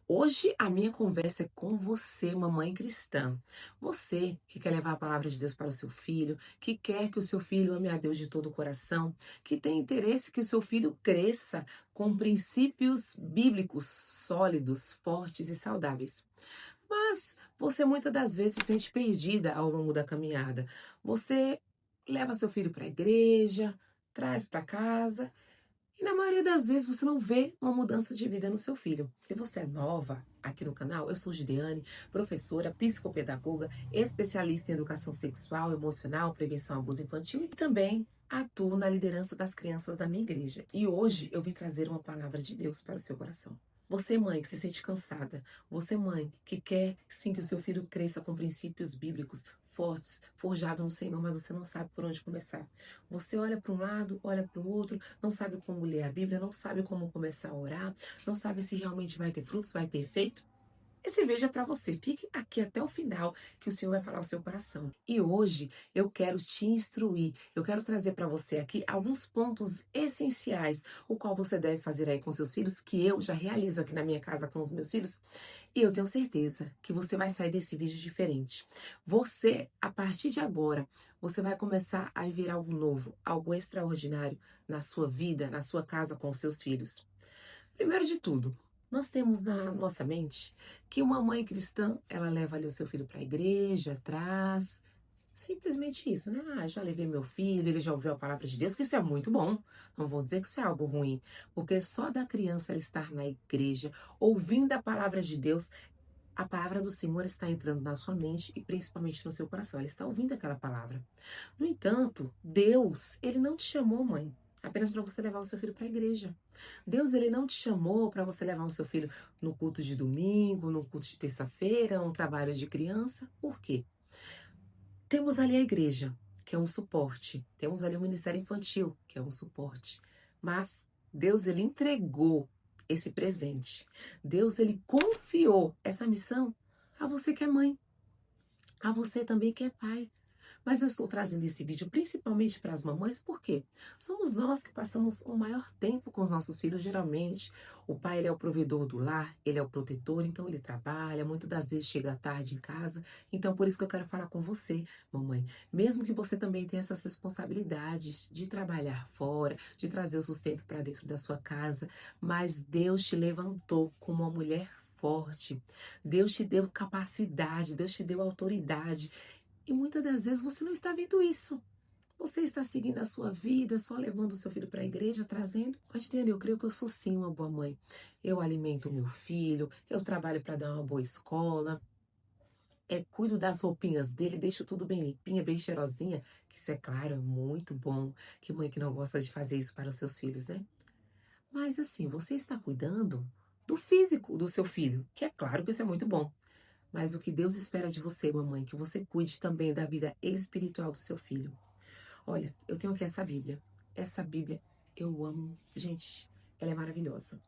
Hoje a minha conversa é com você, mamãe cristã. Você que quer levar a palavra de Deus para o seu filho, que quer que o seu filho ame a Deus de todo o coração, que tem interesse que o seu filho cresça com princípios bíblicos sólidos, fortes e saudáveis. Mas você muitas das vezes se sente perdida ao longo da caminhada. Você leva seu filho para a igreja, traz para casa e na maioria das vezes você não vê uma mudança de vida no seu filho. Se você é nova aqui no canal, eu sou Gideane, professora, psicopedagoga, especialista em educação sexual, emocional, prevenção ao abuso infantil e também atuo na liderança das crianças da minha igreja. E hoje eu vim trazer uma palavra de Deus para o seu coração. Você, mãe, que se sente cansada. Você, mãe, que quer sim que o seu filho cresça com princípios bíblicos fortes, forjado no Senhor, mas você não sabe por onde começar. Você olha para um lado, olha para o outro, não sabe como ler a Bíblia, não sabe como começar a orar, não sabe se realmente vai ter frutos, vai ter efeito. Esse vídeo é para você. Fique aqui até o final que o Senhor vai falar ao seu coração. E hoje eu quero te instruir, eu quero trazer para você aqui alguns pontos essenciais, o qual você deve fazer aí com seus filhos, que eu já realizo aqui na minha casa com os meus filhos. E eu tenho certeza que você vai sair desse vídeo diferente. Você, a partir de agora, você vai começar a viver algo novo, algo extraordinário na sua vida, na sua casa com os seus filhos. Primeiro de tudo, nós temos na nossa mente que uma mãe cristã, ela leva ali o seu filho para a igreja, traz, simplesmente isso, né? Ah, já levei meu filho, ele já ouviu a palavra de Deus, que isso é muito bom. Não vou dizer que isso é algo ruim, porque só da criança ela estar na igreja, ouvindo a palavra de Deus, a palavra do Senhor está entrando na sua mente e principalmente no seu coração. Ela está ouvindo aquela palavra. No entanto, Deus, ele não te chamou, mãe, apenas para você levar o seu filho para a igreja. Deus, ele não te chamou para você levar o seu filho no culto de domingo, no culto de terça-feira, um trabalho de criança. Por quê? Temos ali a igreja, que é um suporte. Temos ali o ministério infantil, que é um suporte. Mas Deus, ele entregou esse presente. Deus, ele confiou essa missão a você que é mãe, a você também que é pai. Mas eu estou trazendo esse vídeo principalmente para as mamães, porque somos nós que passamos o maior tempo com os nossos filhos, geralmente. O pai, ele é o provedor do lar, ele é o protetor, então ele trabalha, muitas das vezes chega à tarde em casa. Então, por isso que eu quero falar com você, mamãe. Mesmo que você também tenha essas responsabilidades de trabalhar fora, de trazer o sustento para dentro da sua casa, mas Deus te levantou como uma mulher forte. Deus te deu capacidade, Deus te deu autoridade. E muitas das vezes você não está vendo isso. Você está seguindo a sua vida, só levando o seu filho para a igreja, trazendo. Mas, entendeu? Eu creio que eu sou sim uma boa mãe. Eu alimento o meu filho, eu trabalho para dar uma boa escola, cuido das roupinhas dele, deixo tudo bem limpinha, bem cheirosinha. Que isso, é claro, é muito bom. Que mãe que não gosta de fazer isso para os seus filhos, né? Mas assim, você está cuidando do físico do seu filho, que é claro que isso é muito bom. Mas o que Deus espera de você, mamãe, que você cuide também da vida espiritual do seu filho. Olha, eu tenho aqui essa Bíblia. Essa Bíblia eu amo. Gente, ela é maravilhosa.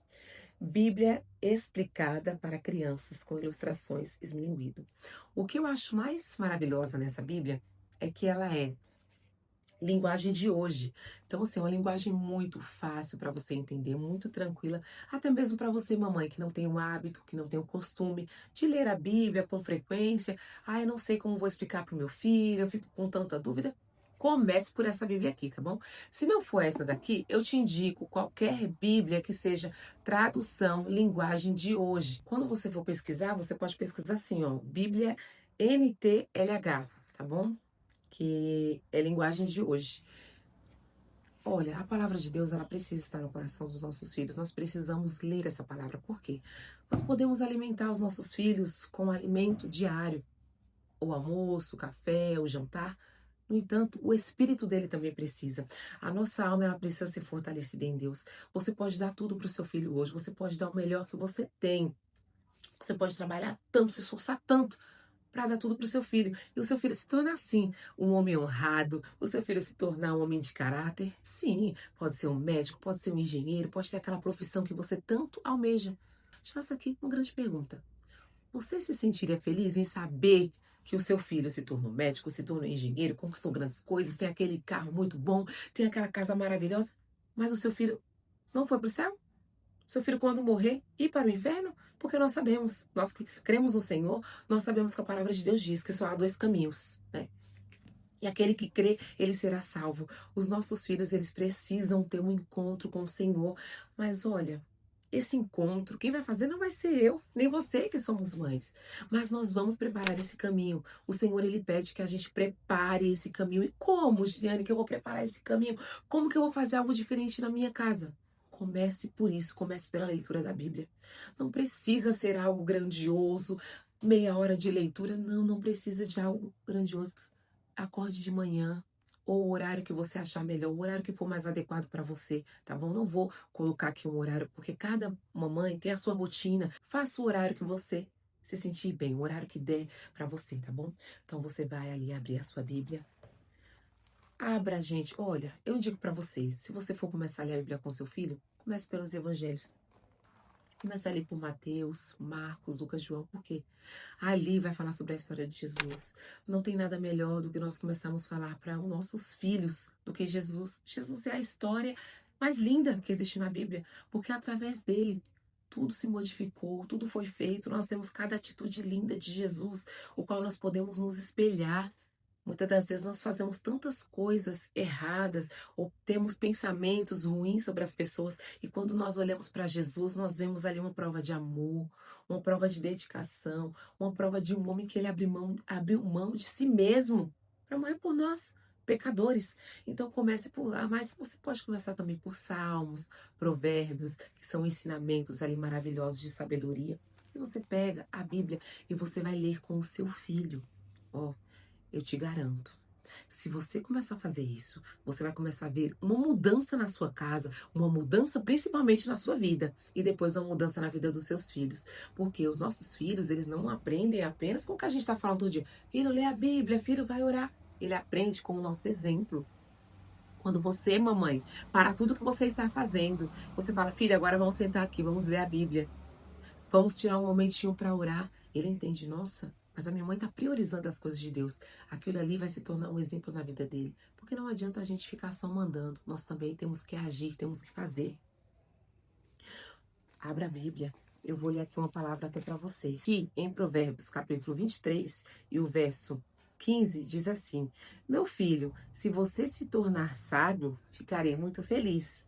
Bíblia explicada para crianças com ilustrações esmilinguido. O que eu acho mais maravilhosa nessa Bíblia é que ela é linguagem de hoje. Então, assim, é uma linguagem muito fácil para você entender, muito tranquila, até mesmo para você, mamãe, que não tem o hábito, que não tem o costume de ler a Bíblia com frequência. Ah, eu não sei como vou explicar para o meu filho, eu fico com tanta dúvida. Comece por essa Bíblia aqui, tá bom? Se não for essa daqui, eu te indico qualquer Bíblia que seja tradução, linguagem de hoje. Quando você for pesquisar, você pode pesquisar assim, ó, Bíblia NTLH, tá bom? Que é linguagem de hoje. Olha, a palavra de Deus, ela precisa estar no coração dos nossos filhos. Nós precisamos ler essa palavra. Por quê? Nós podemos alimentar os nossos filhos com alimento diário, o almoço, o café, o jantar. No entanto, o espírito dele também precisa. A nossa alma, ela precisa ser fortalecida em Deus. Você pode dar tudo para o seu filho hoje. Você pode dar o melhor que você tem. Você pode trabalhar tanto, se esforçar tanto para dar tudo para o seu filho. E o seu filho se torna assim, um homem honrado, o seu filho se tornar um homem de caráter. Sim, pode ser um médico, pode ser um engenheiro, pode ter aquela profissão que você tanto almeja. Te faço aqui uma grande pergunta. Você se sentiria feliz em saber que o seu filho se tornou médico, se tornou engenheiro, conquistou grandes coisas, tem aquele carro muito bom, tem aquela casa maravilhosa, mas o seu filho não foi para o céu? Seu filho, quando morrer, ir para o inferno? Porque nós sabemos, nós que cremos no Senhor, nós sabemos que a palavra de Deus diz que só há dois caminhos, né? E aquele que crê, ele será salvo. Os nossos filhos, eles precisam ter um encontro com o Senhor. Mas olha, esse encontro, quem vai fazer não vai ser eu, nem você que somos mães. Mas nós vamos preparar esse caminho. O Senhor, ele pede que a gente prepare esse caminho. E como, Juliane, que eu vou preparar esse caminho? Como que eu vou fazer algo diferente na minha casa? Comece por isso, comece pela leitura da Bíblia. Não precisa ser algo grandioso, meia hora de leitura. Não, não precisa de algo grandioso. Acorde de manhã, ou o horário que você achar melhor, o horário que for mais adequado para você, tá bom? Não vou colocar aqui um horário, porque cada mamãe tem a sua rotina. Faça o horário que você se sentir bem, o horário que der para você, tá bom? Então você vai ali abrir a sua Bíblia. Abra, gente. Olha, eu indico para vocês, se você for começar a ler a Bíblia com seu filho, comece pelos evangelhos. Começa ali por Mateus, Marcos, Lucas, João, por quê? Ali vai falar sobre a história de Jesus. Não tem nada melhor do que nós começarmos a falar para os nossos filhos do que Jesus. Jesus é a história mais linda que existe na Bíblia, porque através dele tudo se modificou, tudo foi feito. Nós temos cada atitude linda de Jesus, o qual nós podemos nos espelhar. Muitas das vezes nós fazemos tantas coisas erradas ou temos pensamentos ruins sobre as pessoas e quando nós olhamos para Jesus, nós vemos ali uma prova de amor, uma prova de dedicação, uma prova de um homem que ele abriu mão de si mesmo para morrer por nós, pecadores. Então comece por lá, mas você pode começar também por Salmos, Provérbios, que são ensinamentos ali maravilhosos de sabedoria. E você pega a Bíblia e você vai ler com o seu filho. Ó, eu te garanto. Se você começar a fazer isso, você vai começar a ver uma mudança na sua casa, uma mudança principalmente na sua vida e depois uma mudança na vida dos seus filhos. Porque os nossos filhos, eles não aprendem apenas com o que a gente está falando todo dia. Filho, lê a Bíblia, filho, vai orar. Ele aprende com o nosso exemplo. Quando você, mamãe, para tudo que você está fazendo, você fala, filha, agora vamos sentar aqui, vamos ler a Bíblia. Vamos tirar um momentinho para orar. Ele entende, nossa, mas a minha mãe está priorizando as coisas de Deus. Aquilo ali vai se tornar um exemplo na vida dele. Porque não adianta a gente ficar só mandando. Nós também temos que agir, temos que fazer. Abra a Bíblia. Eu vou ler aqui uma palavra até para vocês. Que em Provérbios, capítulo 23, e o verso 15, diz assim: Meu filho, se você se tornar sábio, ficarei muito feliz.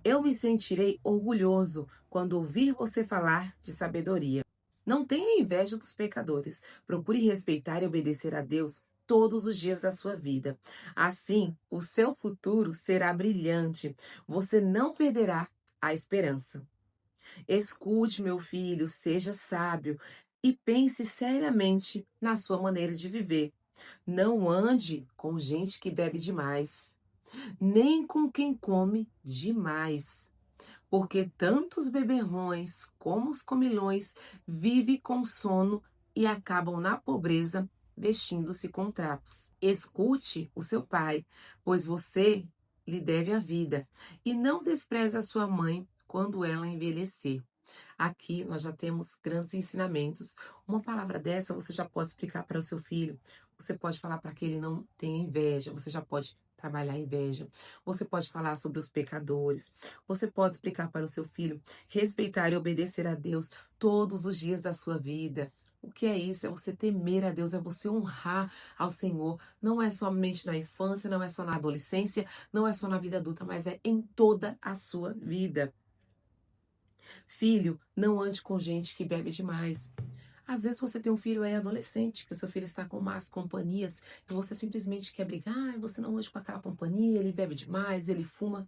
Eu me sentirei orgulhoso quando ouvir você falar de sabedoria. Não tenha inveja dos pecadores. Procure respeitar e obedecer a Deus todos os dias da sua vida. Assim, o seu futuro será brilhante. Você não perderá a esperança. Escute, meu filho, seja sábio e pense seriamente na sua maneira de viver. Não ande com gente que bebe demais, nem com quem come demais. Porque tanto os beberrões como os comilões vivem com sono e acabam na pobreza, vestindo-se com trapos. Escute o seu pai, pois você lhe deve a vida, e não despreze a sua mãe quando ela envelhecer. Aqui nós já temos grandes ensinamentos. Uma palavra dessa você já pode explicar para o seu filho. Você pode falar para que ele não tenha inveja. Você já pode trabalhar a inveja. Você pode falar sobre os pecadores. Você pode explicar para o seu filho respeitar e obedecer a Deus todos os dias da sua vida. O que é isso? É você temer a Deus, é você honrar ao Senhor. Não é somente na infância, não é só na adolescência, não é só na vida adulta, mas é em toda a sua vida. Filho, não ande com gente que bebe demais. Às vezes você tem um filho aí adolescente, que o seu filho está com más companhias, e você simplesmente quer brigar, você não ande com aquela companhia, ele bebe demais, ele fuma.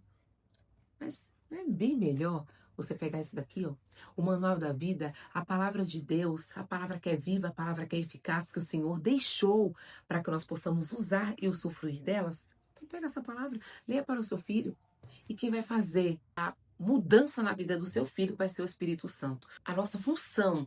Mas não é bem melhor você pegar isso daqui, ó, o manual da vida, a palavra de Deus, a palavra que é viva, a palavra que é eficaz, que o Senhor deixou para que nós possamos usar e usufruir delas? Então pega essa palavra, leia para o seu filho. E quem vai fazer a mudança na vida do seu filho vai ser o Espírito Santo. A nossa função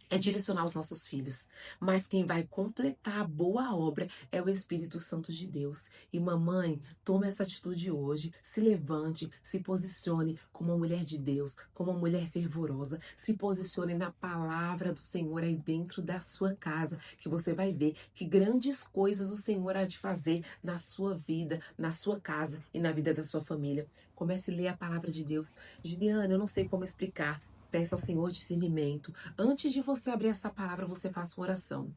é direcionar os nossos filhos, mas quem vai completar a boa obra é o Espírito Santo de Deus. E mamãe, tome essa atitude hoje, se levante, se posicione como uma mulher de Deus, como uma mulher fervorosa, se posicione na palavra do Senhor aí dentro da sua casa, que você vai ver que grandes coisas o Senhor há de fazer na sua vida, na sua casa e na vida da sua família. Comece a ler a palavra de Deus. Gideane, eu não sei como explicar. Peça ao Senhor discernimento. Antes de você abrir essa palavra, você faça uma oração.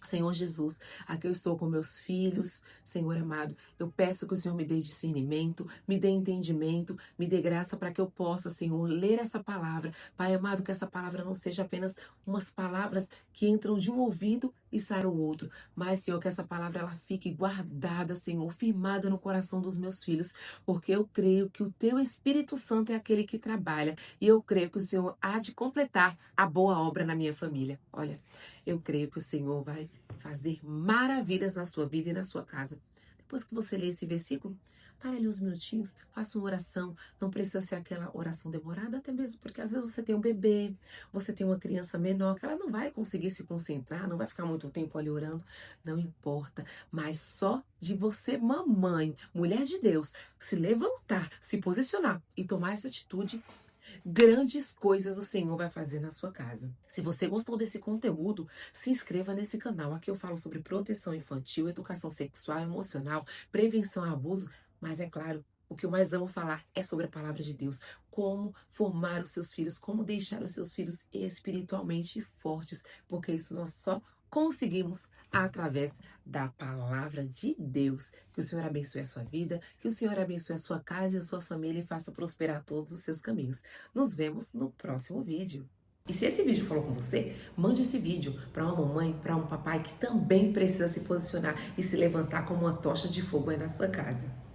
Senhor Jesus, aqui eu estou com meus filhos, Senhor amado, eu peço que o Senhor me dê discernimento, me dê entendimento, me dê graça para que eu possa, Senhor, ler essa palavra. Pai amado, que essa palavra não seja apenas umas palavras que entram de um ouvido e saem do outro, mas, Senhor, que essa palavra ela fique guardada, Senhor, firmada no coração dos meus filhos, porque eu creio que o Teu Espírito Santo é aquele que trabalha e eu creio que o Senhor há de completar a boa obra na minha família. Olha, eu creio que o Senhor vai fazer maravilhas na sua vida e na sua casa. Depois que você lê esse versículo, para ali uns minutinhos, faça uma oração. Não precisa ser aquela oração demorada, até mesmo porque às vezes você tem um bebê, você tem uma criança menor, que ela não vai conseguir se concentrar, não vai ficar muito tempo ali orando. Não importa, mas só de você, mamãe, mulher de Deus, se levantar, se posicionar e tomar essa atitude, grandes coisas o Senhor vai fazer na sua casa. Se você gostou desse conteúdo, se inscreva nesse canal. Aqui eu falo sobre proteção infantil, educação sexual, emocional, prevenção ao abuso, mas é claro, o que eu mais amo falar é sobre a palavra de Deus. Como formar os seus filhos, como deixar os seus filhos espiritualmente fortes, porque isso nós só conseguimos através da palavra de Deus. Que o Senhor abençoe a sua vida, que o Senhor abençoe a sua casa e a sua família e faça prosperar todos os seus caminhos. Nos vemos no próximo vídeo. E se esse vídeo falou com você, mande esse vídeo para uma mamãe, para um papai que também precisa se posicionar e se levantar como uma tocha de fogo aí na sua casa.